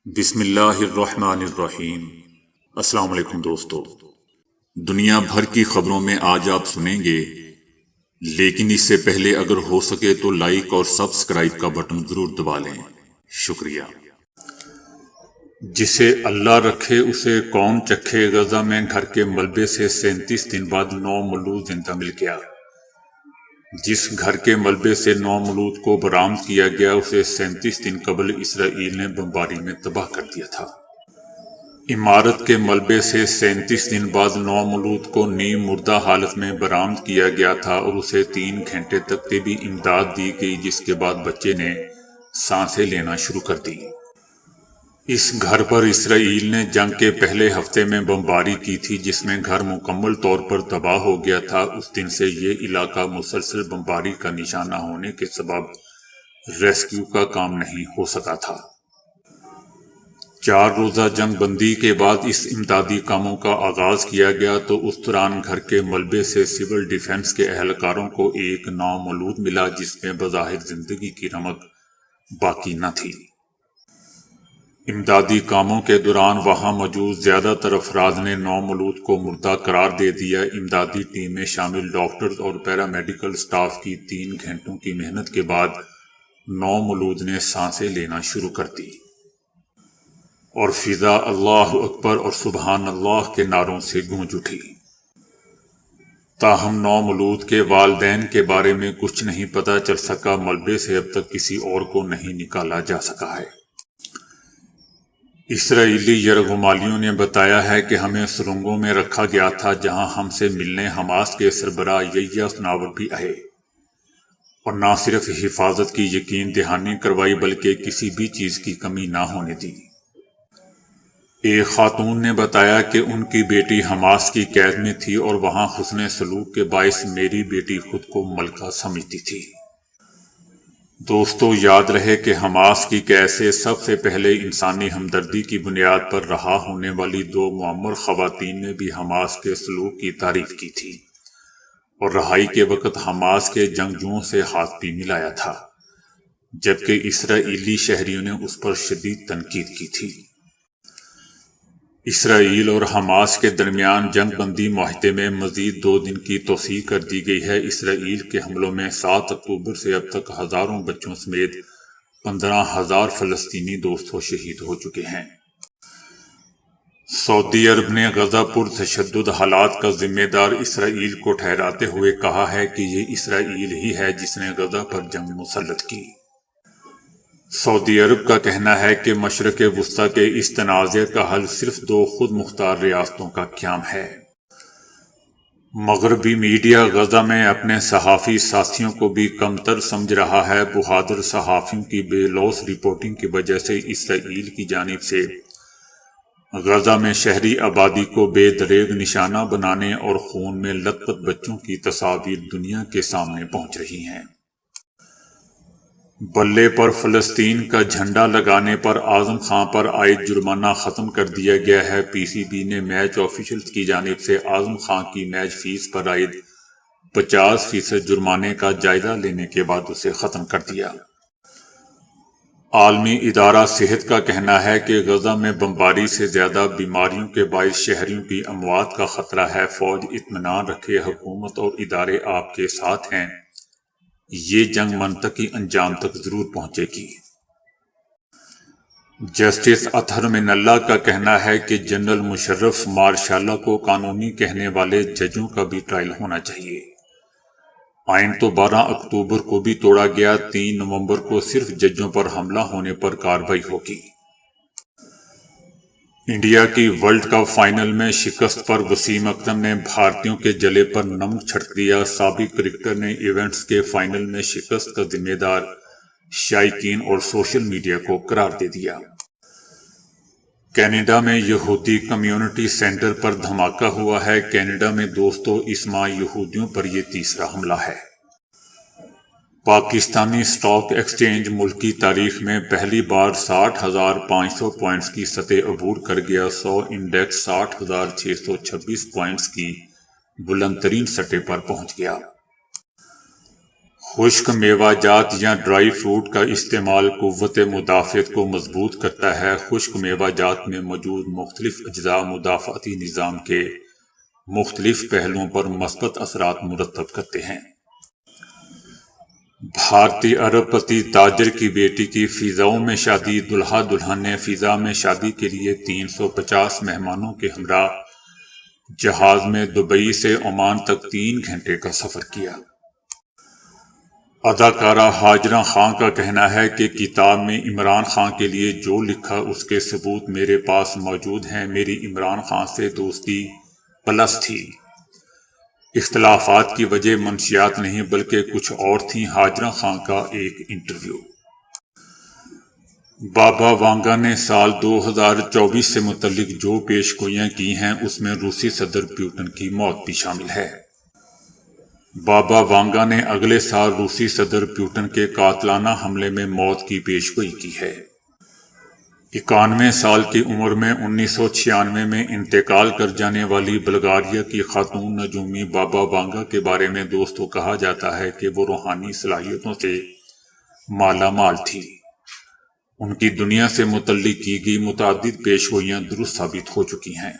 بسم اللہ الرحمن الرحیم۔ السلام علیکم دوستو، دنیا بھر کی خبروں میں آج آپ سنیں گے، لیکن اس سے پہلے اگر ہو سکے تو لائک اور سبسکرائب کا بٹن ضرور دبا لیں، شکریہ۔ جسے اللہ رکھے اسے کون چکھے، غزہ میں گھر کے ملبے سے 37 دن بعد 9 مولود زندہ مل گیا۔ جس گھر کے ملبے سے 9 مولود کو برآمد کیا گیا اسے 37 دن قبل اسرائیل نے بمباری میں تباہ کر دیا تھا۔ عمارت کے ملبے سے 37 دن بعد 9 مولود کو نیم مردہ حالت میں برآمد کیا گیا تھا اور اسے 3 گھنٹے تک طبی امداد دی گئی، جس کے بعد بچے نے سانسیں لینا شروع کر دی۔ اس گھر پر اسرائیل نے جنگ کے پہلے ہفتے میں بمباری کی تھی، جس میں گھر مکمل طور پر تباہ ہو گیا تھا۔ اس دن سے یہ علاقہ مسلسل بمباری کا نشانہ ہونے کے سبب ریسکیو کا کام نہیں ہو سکا تھا۔ 4 روزہ جنگ بندی کے بعد اس امدادی کاموں کا آغاز کیا گیا تو اس دوران گھر کے ملبے سے سول ڈیفنس کے اہلکاروں کو ایک نو مولود ملا، جس میں بظاہر زندگی کی رمق باقی نہ تھی۔ امدادی کاموں کے دوران وہاں موجود زیادہ تر افراد نے 9 مولود کو مردہ قرار دے دیا۔ امدادی ٹیم میں شامل ڈاکٹرز اور پیرامیڈیکل سٹاف کی 3 گھنٹوں کی محنت کے بعد 9 مولود نے سانسیں لینا شروع کر دی اور فضا اللہ اکبر اور سبحان اللہ کے نعروں سے گونج اٹھی۔ تاہم 9 مولود کے والدین کے بارے میں کچھ نہیں پتہ چل سکا۔ ملبے سے اب تک کسی اور کو نہیں نکالا جا سکا ہے۔ اسرائیلی یرغمالیوں نے بتایا ہے کہ ہمیں سرنگوں میں رکھا گیا تھا، جہاں ہم سے ملنے حماس کے سربراہ یحییٰ سنوار بھی آئے اور نہ صرف حفاظت کی یقین دہانی کروائی بلکہ کسی بھی چیز کی کمی نہ ہونے دی۔ ایک خاتون نے بتایا کہ ان کی بیٹی حماس کی قید میں تھی اور وہاں حسن سلوک کے باعث میری بیٹی خود کو ملکہ سمجھتی تھی۔ دوستو، یاد رہے کہ حماس کی قید سے سب سے پہلے انسانی ہمدردی کی بنیاد پر رہا ہونے والی 2 معمر خواتین نے بھی حماس کے سلوک کی تعریف کی تھی اور رہائی کے وقت حماس کے جنگجوؤں سے ہاتھ بھی ملایا تھا، جبکہ اسرائیلی شہریوں نے اس پر شدید تنقید کی تھی۔ اسرائیل اور حماس کے درمیان جنگ بندی معاہدے میں مزید 2 دن کی توسیع کر دی گئی ہے۔ اسرائیل کے حملوں میں 7 اکتوبر سے اب تک ہزاروں بچوں سمیت 15,000 فلسطینی دوستوں شہید ہو چکے ہیں۔ سعودی عرب نے غزہ پر تشدد حالات کا ذمہ دار اسرائیل کو ٹھہراتے ہوئے کہا ہے کہ یہ اسرائیل ہی ہے جس نے غزہ پر جنگ مسلط کی۔ سعودی عرب کا کہنا ہے کہ مشرق وسطیٰ کے اس تنازع کا حل صرف 2 خود مختار ریاستوں کا قیام ہے۔ مغربی میڈیا غزہ میں اپنے صحافی ساتھیوں کو بھی کمتر سمجھ رہا ہے۔ بہادر صحافیوں کی بے لوث رپورٹنگ کی وجہ سے اسرائیل کی جانب سے غزہ میں شہری آبادی کو بے دریغ نشانہ بنانے اور خون میں لت پت بچوں کی تصاویر دنیا کے سامنے پہنچ رہی ہیں۔ بلے پر فلسطین کا جھنڈا لگانے پر اعظم خان پر عائد جرمانہ ختم کر دیا گیا ہے۔ پی سی بی نے میچ آفیشلز کی جانب سے اعظم خان کی میچ فیس پر عائد 50% جرمانے کا جائزہ لینے کے بعد اسے ختم کر دیا۔ عالمی ادارہ صحت کا کہنا ہے کہ غزہ میں بمباری سے زیادہ بیماریوں کے باعث شہریوں کی اموات کا خطرہ ہے۔ فوج اطمینان رکھے، حکومت اور ادارے آپ کے ساتھ ہیں، یہ جنگ منطقی انجام تک ضرور پہنچے گی۔ جسٹس اطہر من اللہ کا کہنا ہے کہ جنرل مشرف مارشاللہ کو قانونی کہنے والے ججوں کا بھی ٹرائل ہونا چاہیے۔ آئین تو 12 اکتوبر کو بھی توڑا گیا، 3 نومبر کو صرف ججوں پر حملہ ہونے پر کارروائی ہوگی۔ انڈیا کی ورلڈ کپ فائنل میں شکست پر وسیم اکرم نے بھارتیوں کے جلے پر نمک چھڑک دیا۔ سابق کرکٹر نے ایونٹس کے فائنل میں شکست کا ذمہ دار شائقین اور سوشل میڈیا کو قرار دے دیا۔ کینیڈا میں یہودی کمیونٹی سینٹر پر دھماکہ ہوا ہے۔ کینیڈا میں دوستو اس ماہ یہودیوں پر یہ تیسرا حملہ ہے۔ پاکستانی سٹاک ایکسچینج ملکی تاریخ میں پہلی بار 60,500 پوائنٹس کی سطح عبور کر گیا۔ 100 انڈیکس 60,626 پوائنٹس کی بلند ترین سطح پر پہنچ گیا۔ خشک میوہ جات یا ڈرائی فروٹ کا استعمال قوت مدافعت کو مضبوط کرتا ہے۔ خشک میوہ جات میں موجود مختلف اجزاء مدافعتی نظام کے مختلف پہلوؤں پر مثبت اثرات مرتب کرتے ہیں۔ بھارتی ارب پتی تاجر کی بیٹی کی فضاؤں میں شادی۔ دلہا دلہن نے فضا میں شادی کے لیے 350 مہمانوں کے ہمراہ جہاز میں دبئی سے عمان تک 3 گھنٹے کا سفر کیا۔ اداکارہ ہاجرہ خان کا کہنا ہے کہ کتاب میں عمران خان کے لیے جو لکھا اس کے ثبوت میرے پاس موجود ہیں۔ میری عمران خان سے دوستی پلس تھی، اختلافات کی وجہ منشیات نہیں بلکہ کچھ اور تھیں۔ ہاجرہ خان کا ایک انٹرویو۔ بابا وانگا نے سال 2024 سے متعلق جو پیش گوئیاں کی ہیں اس میں روسی صدر پیوٹن کی موت بھی شامل ہے۔ بابا وانگا نے اگلے سال روسی صدر پیوٹن کے قاتلانہ حملے میں موت کی پیش گوئی کی ہے۔ 91 سال کی عمر میں 1996 میں انتقال کر جانے والی بلغاریہ کی خاتون نجومی بابا وانگا کے بارے میں دوستوں کہا جاتا ہے کہ وہ روحانی صلاحیتوں سے مالا مال تھی۔ ان کی دنیا سے متعلق کی گئی متعدد پیش گوئیاں درست ثابت ہو چکی ہیں۔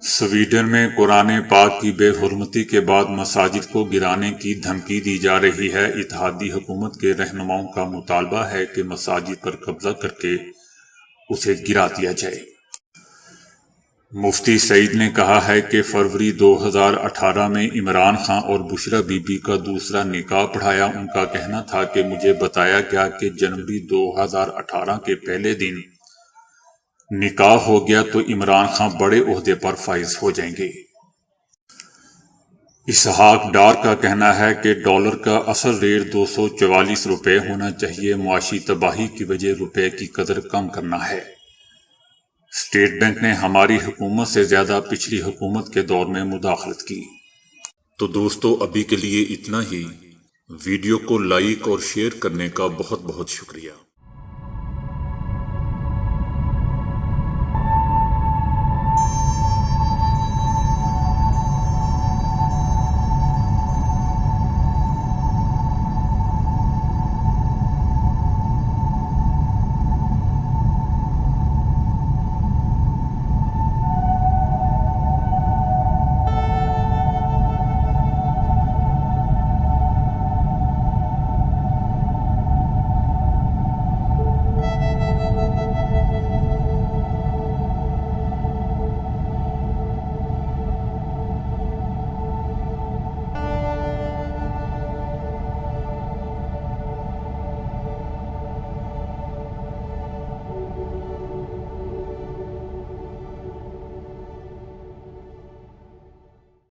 سویڈن میں قرآن پاک کی بے حرمتی کے بعد مساجد کو گرانے کی دھمکی دی جا رہی ہے۔ اتحادی حکومت کے رہنماؤں کا مطالبہ ہے کہ مساجد پر قبضہ کر کے اسے گرا دیا جائے۔ مفتی سعید نے کہا ہے کہ فروری 2018 میں عمران خان اور بشرا بی بی کا دوسرا نکاح پڑھایا۔ ان کا کہنا تھا کہ مجھے بتایا گیا کہ جنوری 2018 کے پہلے دن نکاح ہو گیا تو عمران خان بڑے عہدے پر فائز ہو جائیں گے۔ اسحاق ڈار کا کہنا ہے کہ ڈالر کا اصل ریٹ 244 روپے ہونا چاہیے۔ معاشی تباہی کی وجہ روپے کی قدر کم کرنا ہے۔ اسٹیٹ بینک نے ہماری حکومت سے زیادہ پچھلی حکومت کے دور میں مداخلت کی۔ تو دوستو ابھی کے لیے اتنا ہی۔ ویڈیو کو لائک اور شیئر کرنے کا بہت بہت شکریہ۔